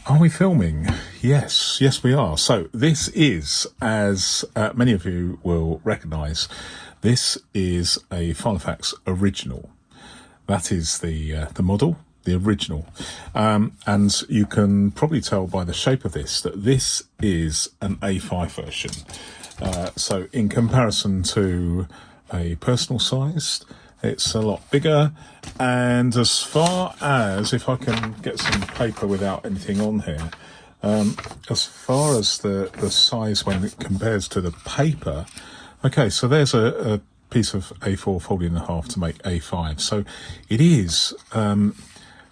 Are we filming? Yes, we are. So this is, as many of you will recognise, this is a Filofax original. That is the model, the original. And you can probably tell by the shape of this that this is an A5 version. So in comparison to a personal sized, it's a lot bigger. And as far as, if I can get some paper without anything on here, as far as the size when it compares to the paper, okay, so there's a piece of A4 folded in half to make A5. So it is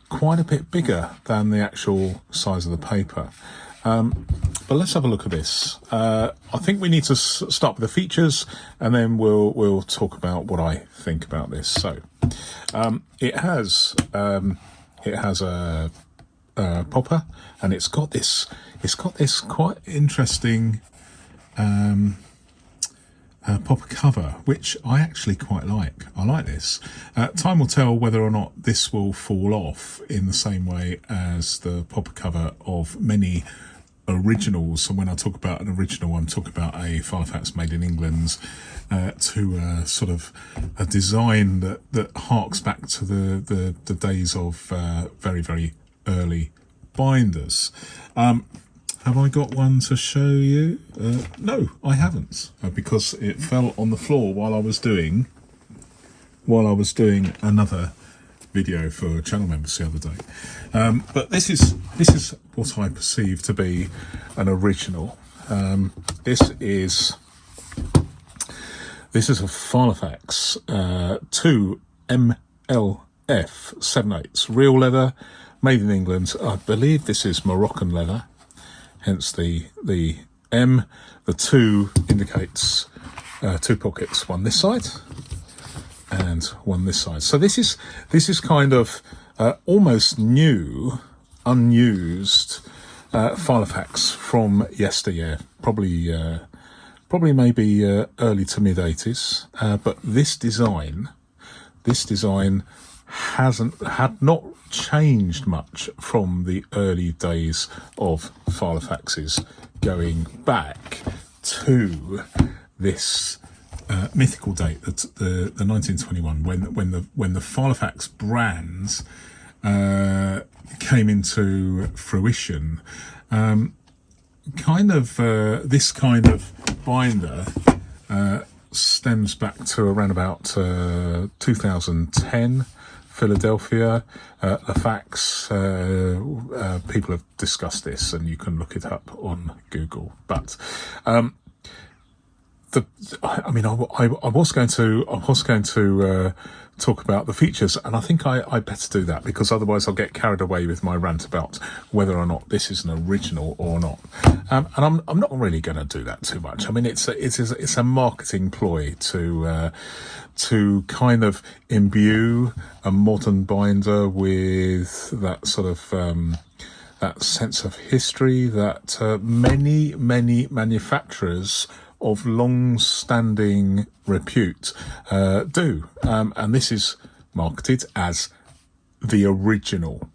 quite a bit bigger than the actual size of the paper. But let's have a look at this. I think we need to start with the features, and then we'll talk about what I think about this. So it has a popper, and it's got this quite interesting popper cover, which I actually quite like. I like this. Time will tell whether or not this will fall off in the same way as the popper cover of many originals. So when I talk about an original, I'm talking about a Filofax made in England, to sort of a design that harks back to the days of very, very early binders. Have I got one to show you? No, I haven't, because it fell on the floor while I was doing another video for channel members the other day. But this is what I perceive to be an original. This is a Filofax 2 MLF 7/8 real leather, made in England. I believe this is Moroccan leather, hence the M. The 2 indicates 2 pockets, one this side and one this side. So this is kind of almost new, unused Filofax from yesteryear, probably maybe early to mid 80s. But this design had not changed much from the early days of Filofaxes, going back to this mythical date, the 1921, when the Filofax brands came into fruition. This kind of binder stems back to around about 2010. Philadelphia, Filofax. People have discussed this, and you can look it up on Google. But I was going to talk about the features, and I think I better do that, because otherwise I'll get carried away with my rant about whether or not this is an original or not. And I'm not really going to do that too much. I mean, it's a marketing ploy to kind of imbue a modern binder with that sort of that sense of history that many manufacturers of long-standing repute do, and this is marketed as the original,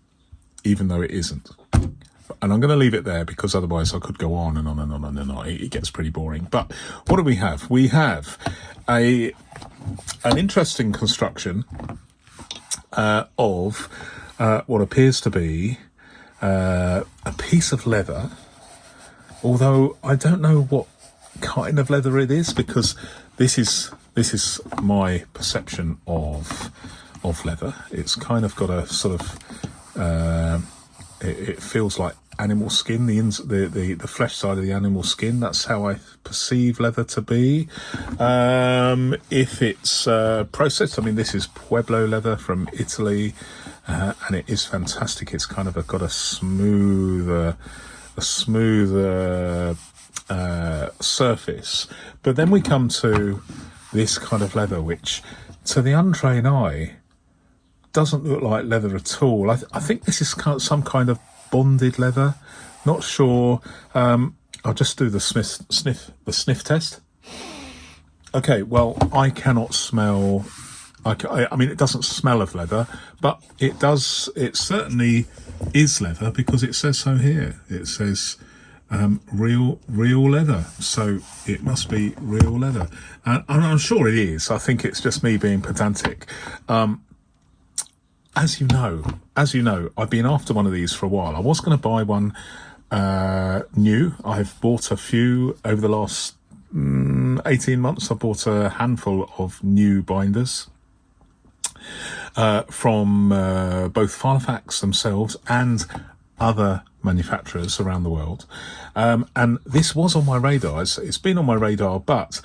even though it isn't. And I'm going to leave it there, because otherwise I could go on and on and on and on. It gets pretty boring. But what do we have? We have an interesting construction of what appears to be a piece of leather, although I don't know what kind of leather it is, because this is my perception of leather. It's kind of got a sort of it feels like animal skin, the flesh side of the animal skin. That's how I perceive leather to be. If it's processed, I mean, this is Pueblo leather from Italy, and it is fantastic. It's kind of got a smoother surface. But then we come to this kind of leather, which to the untrained eye doesn't look like leather at all. I think this is some kind of bonded leather. Not sure. I'll just do the sniff test. Okay, well, I cannot smell I mean, it doesn't smell of leather, but it does. It certainly is leather because it says so here. It says real leather, so it must be real leather, and I'm sure it is. I think it's just me being pedantic. As you know, I've been after one of these for a while. I was going to buy one new. I've bought a few over the last 18 months. I bought a handful of new binders from both Filofax themselves and other manufacturers around the world. And this was on my radar. It's been on my radar, but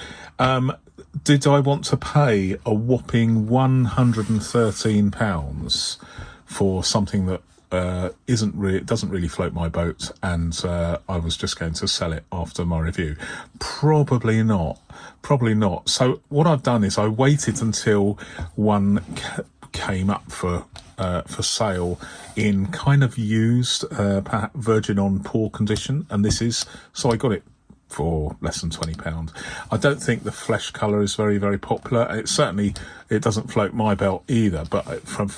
did I want to pay a whopping £113 for something that doesn't really float my boat, and I was just going to sell it after my review? Probably not. So what I've done is I waited until one came up for sale in kind of used, perhaps virgin on poor condition, and so I got it for less than £20. I don't think the flesh colour is very, very popular. It doesn't float my boat either, but I'm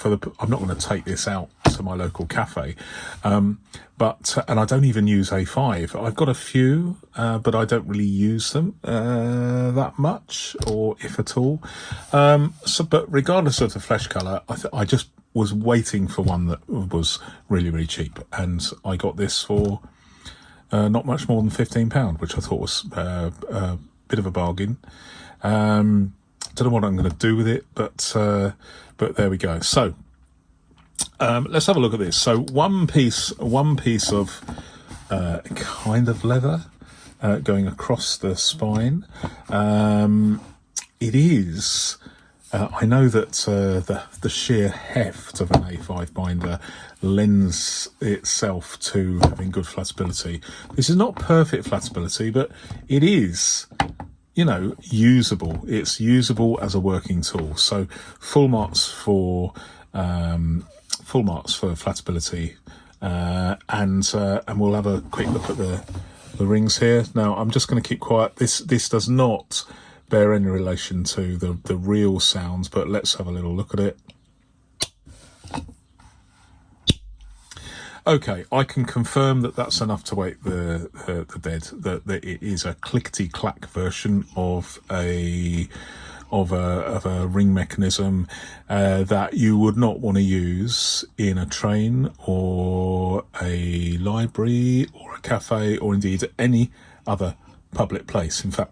not going to take this out to my local cafe. And I don't even use A5. I've got a few, but I don't really use them that much, or if at all. But regardless of the flesh colour, I just was waiting for one that was really, really cheap, and I got this for not much more than £15, which I thought was a bit of a bargain. Don't know what I'm going to do with it, but there we go. So let's have a look at this. So one piece of kind of leather going across the spine. It is. I know that the sheer heft of an A5 binder lends itself to having good flatability. This is not perfect flatability, but it is, usable. It's usable as a working tool. So full marks for flatability, and we'll have a quick look at the rings here. Now I'm just going to keep quiet. This does not bear any relation to the real sounds, but let's have a little look at it. Okay, I can confirm that that's enough to wake the dead. That it is a clickety clack version of a ring mechanism that you would not want to use in a train or a library or a cafe or indeed any other public place. In fact,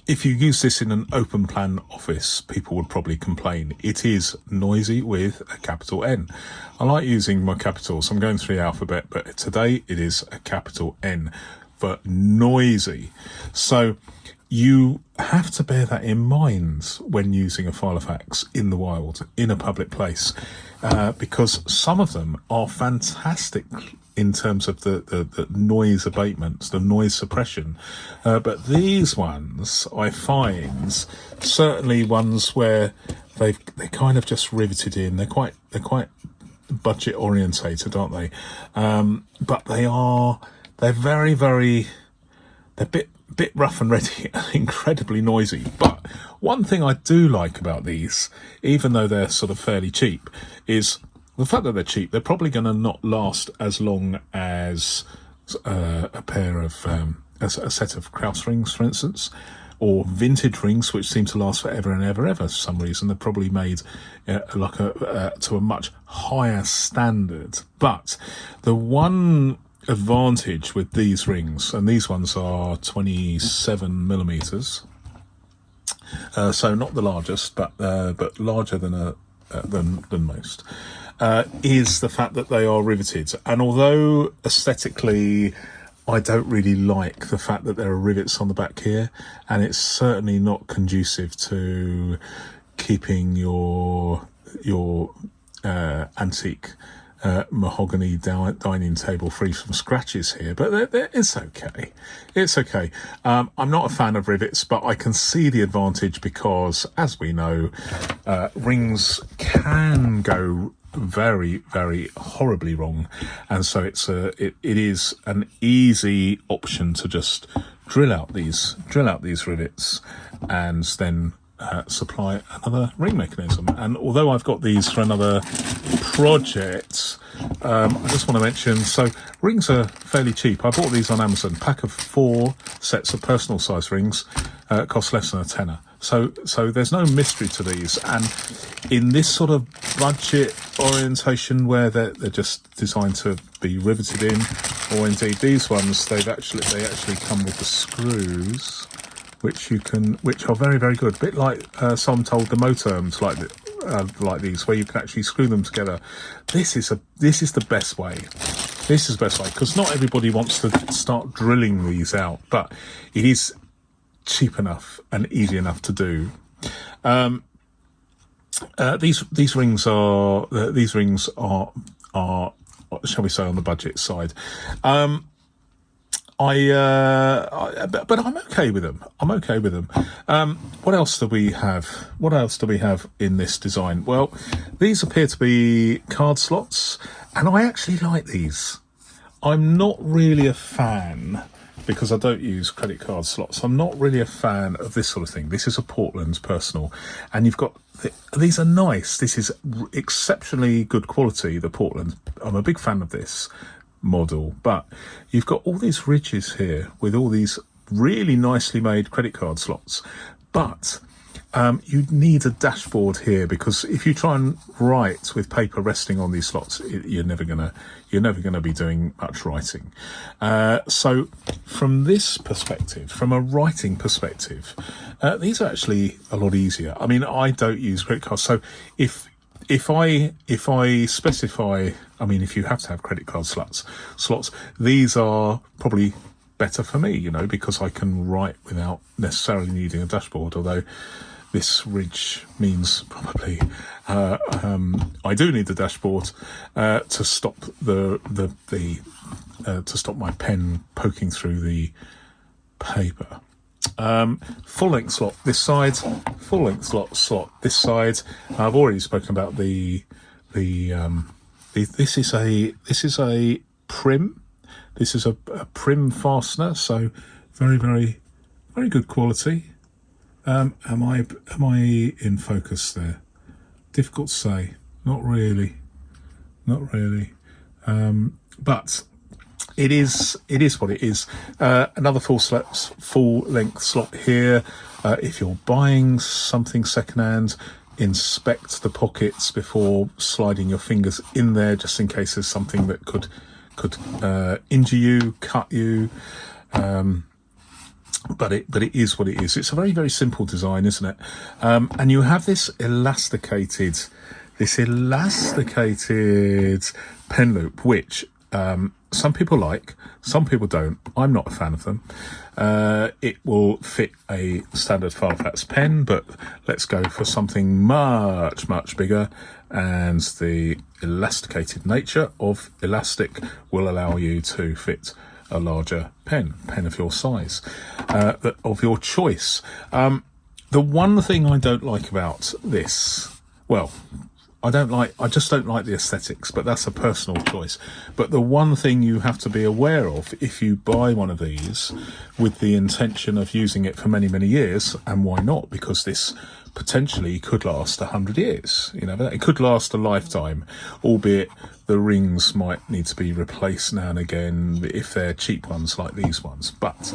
if you use this in an open plan office, people would probably complain. It is noisy with a capital N. I like using my capitals. I'm going through the alphabet, but today it is a capital N for noisy. So you have to bear that in mind when using a Filofax in the wild, in a public place, because some of them are fantastic in terms of the noise abatements, the noise suppression. But these ones, I find, certainly ones where they're kind of just riveted in. They're quite budget orientated, aren't they? But they're very, very, they're a bit rough and ready and incredibly noisy. But one thing I do like about these, even though they're sort of fairly cheap, is the fact that they're cheap. They're probably going to not last as long as a pair of a set of Krauss rings, for instance, or vintage rings, which seem to last forever and ever for some reason. They're probably made to a much higher standard. But the one advantage with these rings, and these ones are 27 millimeters, so not the largest, but larger than most. Is the fact that they are riveted. And although aesthetically I don't really like the fact that there are rivets on the back here, and it's certainly not conducive to keeping your antique mahogany dining table free from scratches here, but it's okay. It's okay. I'm not a fan of rivets, but I can see the advantage because, as we know, rings can go very, very horribly wrong, and so it is an easy option to just drill out these rivets and then supply another ring mechanism. And although I've got these for another project, I just want to mention, so rings are fairly cheap. I bought these on Amazon. Pack of 4 sets of personal size rings cost less than a tenner. So there's no mystery to these. And in this sort of budget orientation where they're just designed to be riveted in, or indeed these ones, they actually come with the screws, which are very, very good. A bit like some told the Moterms like these, where you can actually screw them together. This is the best way. This is the best way, because not everybody wants to start drilling these out, but it is cheap enough and easy enough to do. These rings are shall we say, on the budget side. But I'm okay with them. What else do we have? What else do we have in this design? Well, these appear to be card slots, and I actually like these. I'm not really a fan, because I don't use credit card slots. I'm not really a fan of this sort of thing. This is a Portland personal, and you've got these are nice. This is exceptionally good quality, the Portland. I'm a big fan of this model, but you've got all these ridges here with all these really nicely made credit card slots, but you need a dashboard here, because if you try and write with paper resting on these slots, you're never gonna be doing much writing. So from this perspective, from a writing perspective, these are actually a lot easier. I mean, I don't use credit cards, so if I specify, I mean, if you have to have credit card slots, these are probably better for me, because I can write without necessarily needing a dashboard, although this ridge means probably I do need the dashboard to stop to stop my pen poking through the paper. Full length slot this side, full length slot this side. I've already spoken about this is a prim. This is a prim fastener, so very, very, very good quality. Am I in focus there? Difficult to say. Not really. But it is what it is. Another full length slot here. If you're buying something secondhand, inspect the pockets before sliding your fingers in there, just in case there's something that could injure you, cut you. But it is what it is. It's a very, very simple design, isn't it? And you have this elasticated pen loop, which some people like, some people don't. I'm not a fan of them. It will fit a standard Filofax pen, but let's go for something much, much bigger. And the elasticated nature of elastic will allow you to fit a larger pen of your size, of your choice. The one thing I don't like about this, well, I just don't like the aesthetics, but that's a personal choice. But the one thing you have to be aware of if you buy one of these with the intention of using it for many, many years, and why not? Because this potentially could last 100 years. It could last a lifetime, albeit the rings might need to be replaced now and again if they're cheap ones like these ones. But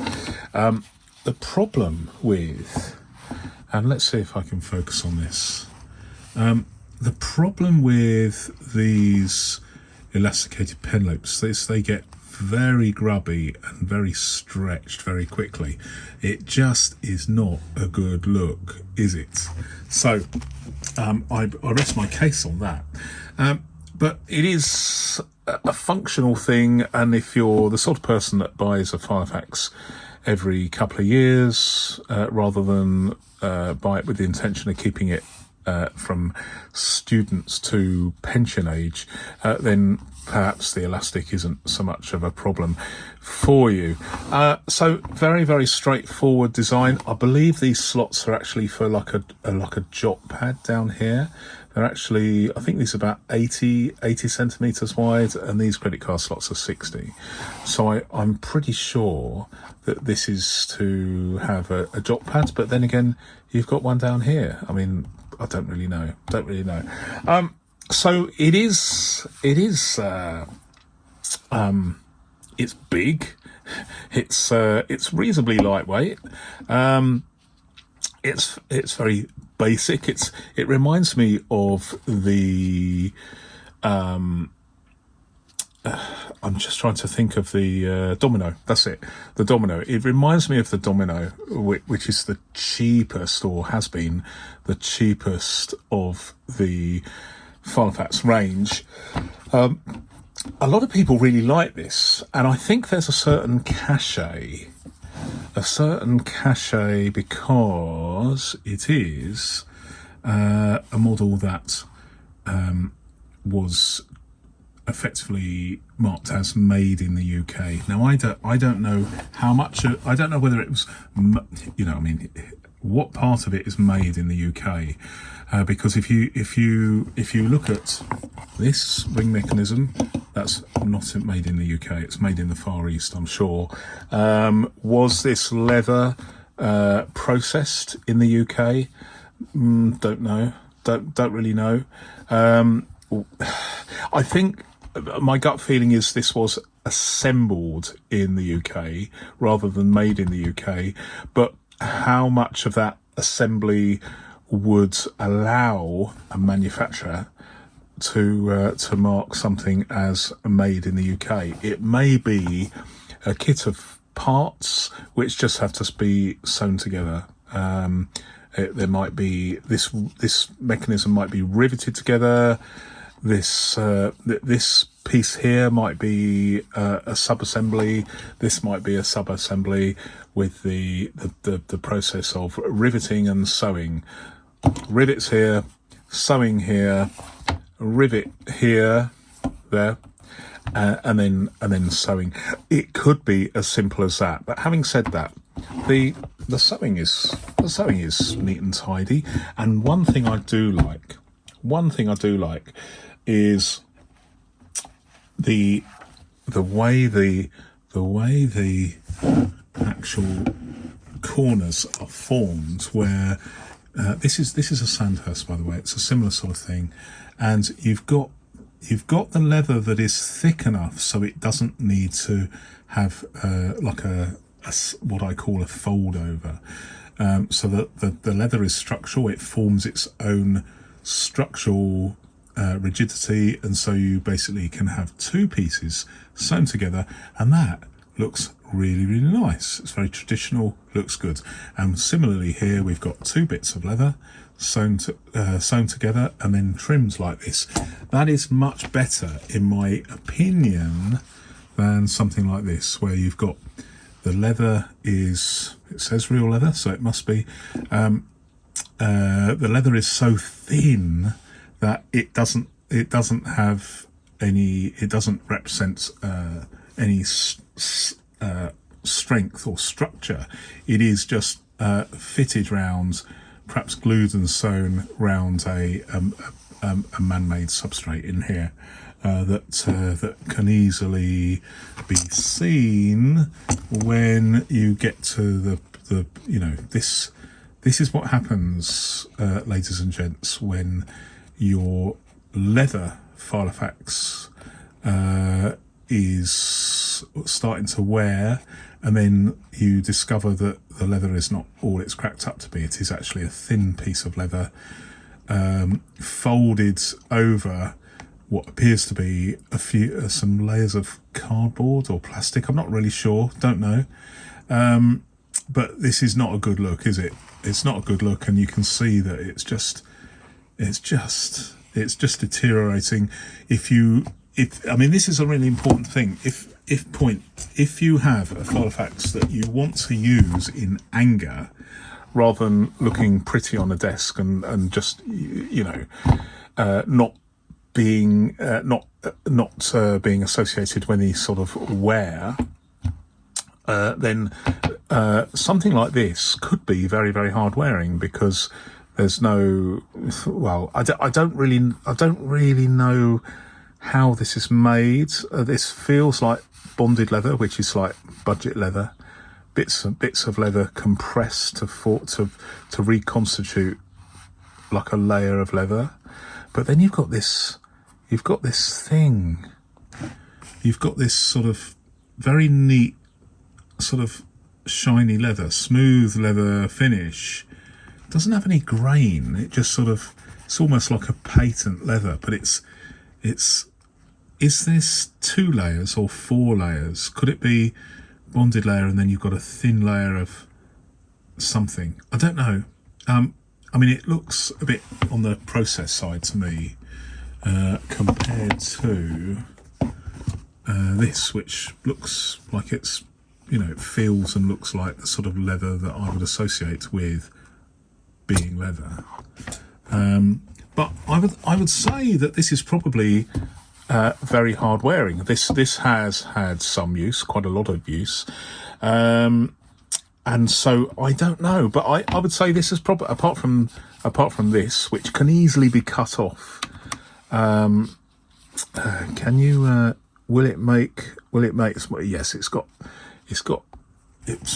the problem with, and let's see if I can focus on this, the problem with these elasticated pen loops is they get very grubby and very stretched very quickly. It just is not a good look, is it? So I rest my case on that. But it is a functional thing, and if you're the sort of person that buys a Filofax every couple of years rather than buy it with the intention of keeping it from students to pension age, then perhaps the elastic isn't so much of a problem for you. So very, very straightforward design. I believe these slots are actually for like a jot pad down here. They're actually, I think these are about 80 centimetres wide, and these credit card slots are 60. So I'm pretty sure that this is to have a jot pad, but then again, you've got one down here. I mean, I don't really know. So it's big. It's reasonably lightweight. It's very basic. It reminds me of the I'm just trying to think of the Domino. That's it, the Domino. It reminds me of the Domino, which is the cheapest, or has been the cheapest of the Filofax range. A lot of people really like this, and I think there's a certain cachet because it is a model that was effectively marked as made in the UK. Now, I don't know how much. I don't know whether it was, what part of it is made in the UK, because if you look at this ring mechanism, that's not made in the UK. It's made in the Far East, I'm sure. Was this leather processed in the UK? Don't know. Don't really know. I think my gut feeling is this was assembled in the UK rather than made in the UK, but how much of that assembly would allow a manufacturer to mark something as made in the UK? It may be a kit of parts which just have to be sewn together. There might be this mechanism might be riveted together. This piece here might be a sub-assembly. This might be a sub-assembly with the process of riveting and sewing. Rivets here, sewing here, rivet here, there, and then sewing. It could be as simple as that. But having said that, the sewing is neat and tidy. And one thing I do like is the way the actual corners are formed, where this is a Sandhurst, by the way. It's a similar sort of thing, and you've got the leather that is thick enough so it doesn't need to have like a what I call a fold over, so that the leather is structural. It forms its own structural rigidity, and so you basically can have two pieces sewn together, and that looks really, really nice. It's very traditional, looks good. And similarly here, we've got two bits of leather sewn together and then trimmed like this. That is much better, in my opinion, than something like this, where you've got the leather it says real leather, so it must be. The leather is so thin that it doesn't represent any strength or structure. It is just fitted round, perhaps glued and sewn round a man-made substrate in here that can easily be seen when you get to the this is what happens, ladies and gents, when your leather Filofax is starting to wear, and then you discover that the leather is not all it's cracked up to be. It is actually a thin piece of leather folded over what appears to be some layers of cardboard or plastic. I'm not really sure, don't know. But this is not a good look, is it? It's not a good look, and you can see that it's just deteriorating. This is a really important thing. If you have a Filofax that you want to use in anger, rather than looking pretty on a desk and just not being associated with any sort of wear, then something like this could be very, very hard wearing, because There's no, well, I don't really know how this is made. This feels like bonded leather, which is like budget leather, bits of leather compressed to reconstitute like a layer of leather. But then you've got this thing. You've got this sort of very neat, sort of shiny leather, smooth leather finish. Doesn't have any grain. It just sort of, it's almost like a patent leather, but is this 2 layers or 4 layers? Could it be bonded layer and then you've got a thin layer of something? I don't know. I mean, it looks a bit on the process side to me, compared to this, which looks like it's, it feels and looks like the sort of leather that I would associate with being leather. But I would say that this is probably very hard wearing. This has had some use, quite a lot of use, and so I don't know. But I would say this is probably, apart from this, which can easily be cut off. Can you? Will it make? Yes, it's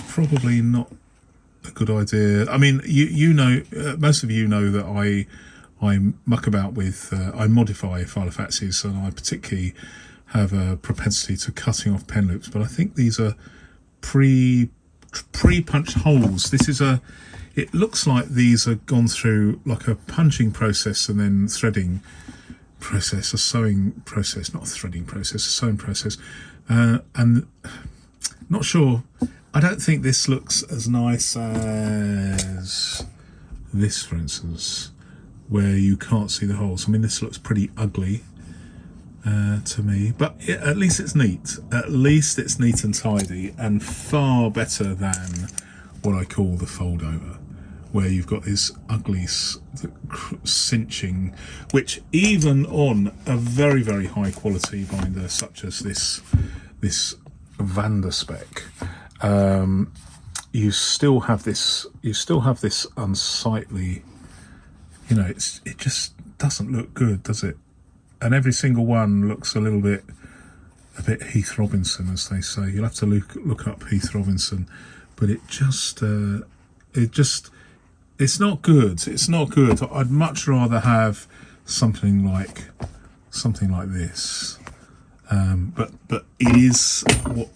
probably not a good idea. I mean, you know, most of you know that I muck about with, I modify filofaxes, and I particularly have a propensity to cutting off pen loops. But I think these are pre-punched holes. It looks like these are gone through like a punching process and then threading process, a sewing process, not a threading process, a sewing process, and not sure. I don't think this looks as nice as this, for instance, where you can't see the holes. I mean, this looks pretty ugly to me, but at least it's neat. At least it's neat and tidy, and far better than what I call the fold over, where you've got this ugly cinching, which even on a very, very high quality binder such as this Vanderspec, you still have this unsightly, it just doesn't look good, does it? And every single one looks a bit Heath Robinson, as they say. You'll have to look up Heath Robinson, but it's not good. It's not good. I'd much rather have something like this. But it is what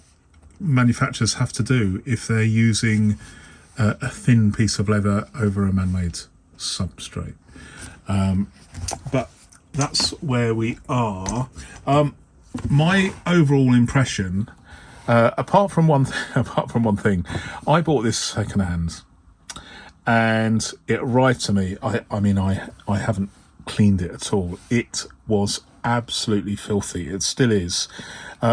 manufacturers have to do if they're using a thin piece of leather over a man-made substrate. But that's where we are. My overall impression, apart from one thing, I bought this secondhand, and it arrived to me. I haven't cleaned it at all. It was absolutely filthy. It still is.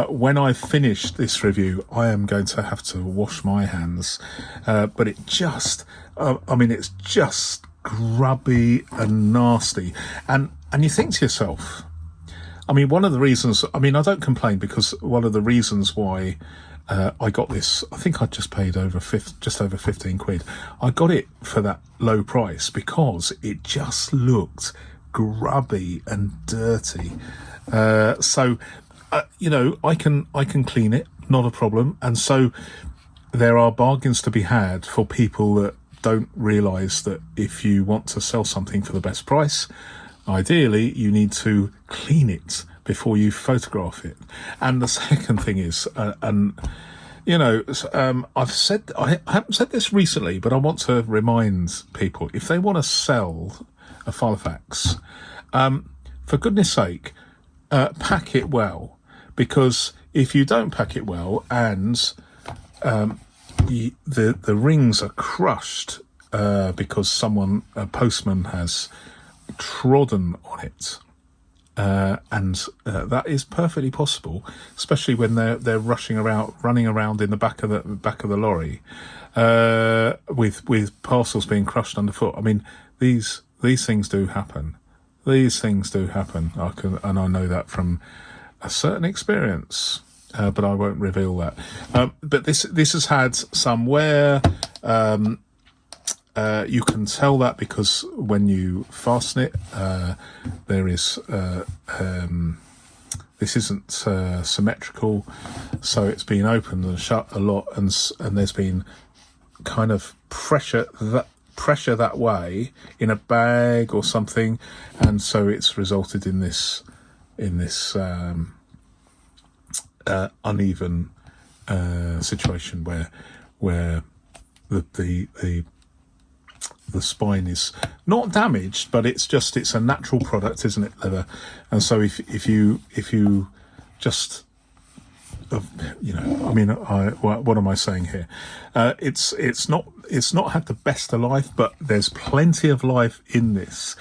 When I finish this review, I am going to have to wash my hands. But it just, it's just grubby and nasty. And you think to yourself, one of the reasons, I don't complain, because one of the reasons why I got this, I think I just paid just over 15 quid. I got it for that low price because it just looked grubby and dirty. So I can clean it, not a problem. And so there are bargains to be had for people that don't realise that if you want to sell something for the best price, ideally you need to clean it before you photograph it. And the second thing is, I haven't said this recently, but I want to remind people, if they want to sell a Filofax, for goodness sake, pack it well, because if you don't pack it well and the rings are crushed because a postman has trodden on it, and that is perfectly possible, especially when they're running around in the back of the lorry with parcels being crushed underfoot. These things do happen. These things do happen. I know that from a certain experience, but I won't reveal that. But this has had some wear. you can tell that because when you fasten it, there is this isn't symmetrical, so it's been opened and shut a lot, and there's been kind of pressure that way in a bag or something, and so it's resulted in this uneven situation where the spine is not damaged, but it's a natural product, isn't it, leather? And so if you just what am I saying here? It's not had the best of life, but there's plenty of life in this.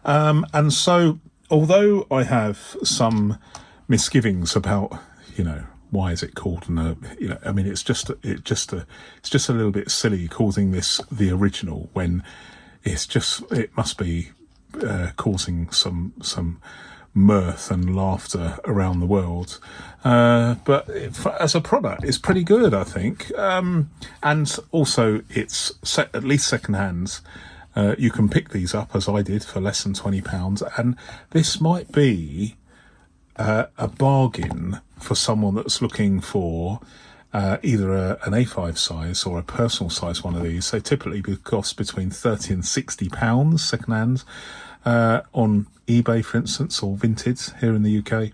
And so, although I have some misgivings about, why is it called? It's just a little bit silly calling this the original when it must be causing some mirth and laughter around the world, but as a product it's pretty good, I think, and also it's at least second-hand. You can pick these up, as I did, for less than £20, and this might be a bargain for someone that's looking for either an A5 size or a personal size one of these. They typically cost between £30 and £60 second-hand on eBay, for instance, or Vinted here in the UK.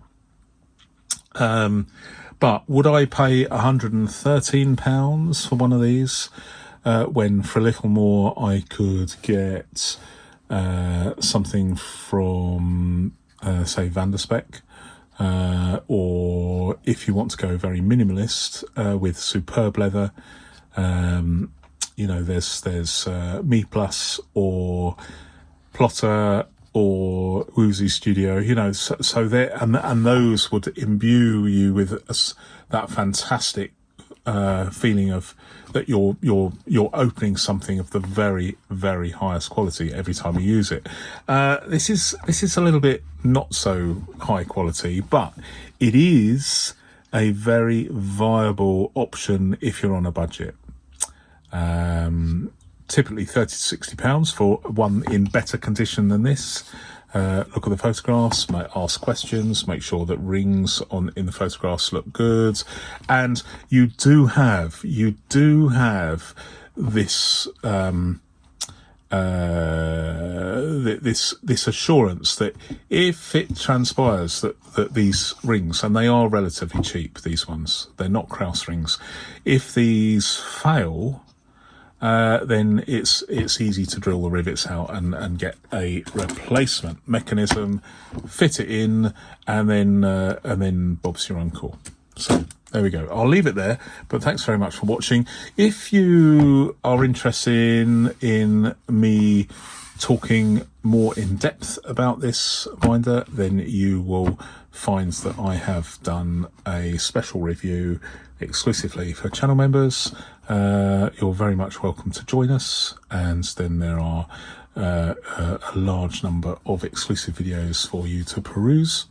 But would I pay £113 for one of these when for a little more I could get something from, say, Van der Spek? Or if you want to go very minimalist with superb leather, there's Me Plus or Plotter or Woozy Studio, so there, and those would imbue you with that fantastic feeling of that you're opening something of the very, very highest quality every time you use it. This is a little bit not so high quality, but it is a very viable option if you're on a budget. Typically £30 to £60 for one in better condition than this. Look at the photographs, ask questions, make sure that rings in the photographs look good, and you do have this this assurance that if it transpires that these rings, and they are relatively cheap, these ones, they're not Krauss rings, if these fail, then it's easy to drill the rivets out and get a replacement mechanism, fit it in, and then Bob's your uncle. So there we go. I'll leave it there, but thanks very much for watching. If you are interested in me talking more in depth about this winder, then you will find that I have done a special review exclusively for channel members. You're very much welcome to join us, and then there are a large number of exclusive videos for you to peruse.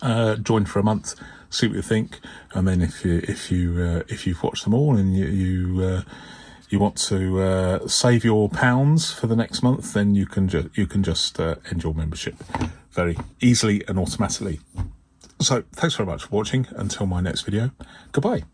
Join for a month, see what you think, and then if you've watched them all and you want to save your pounds for the next month, then you can just end your membership very easily and automatically. So thanks very much for watching. Until my next video, goodbye.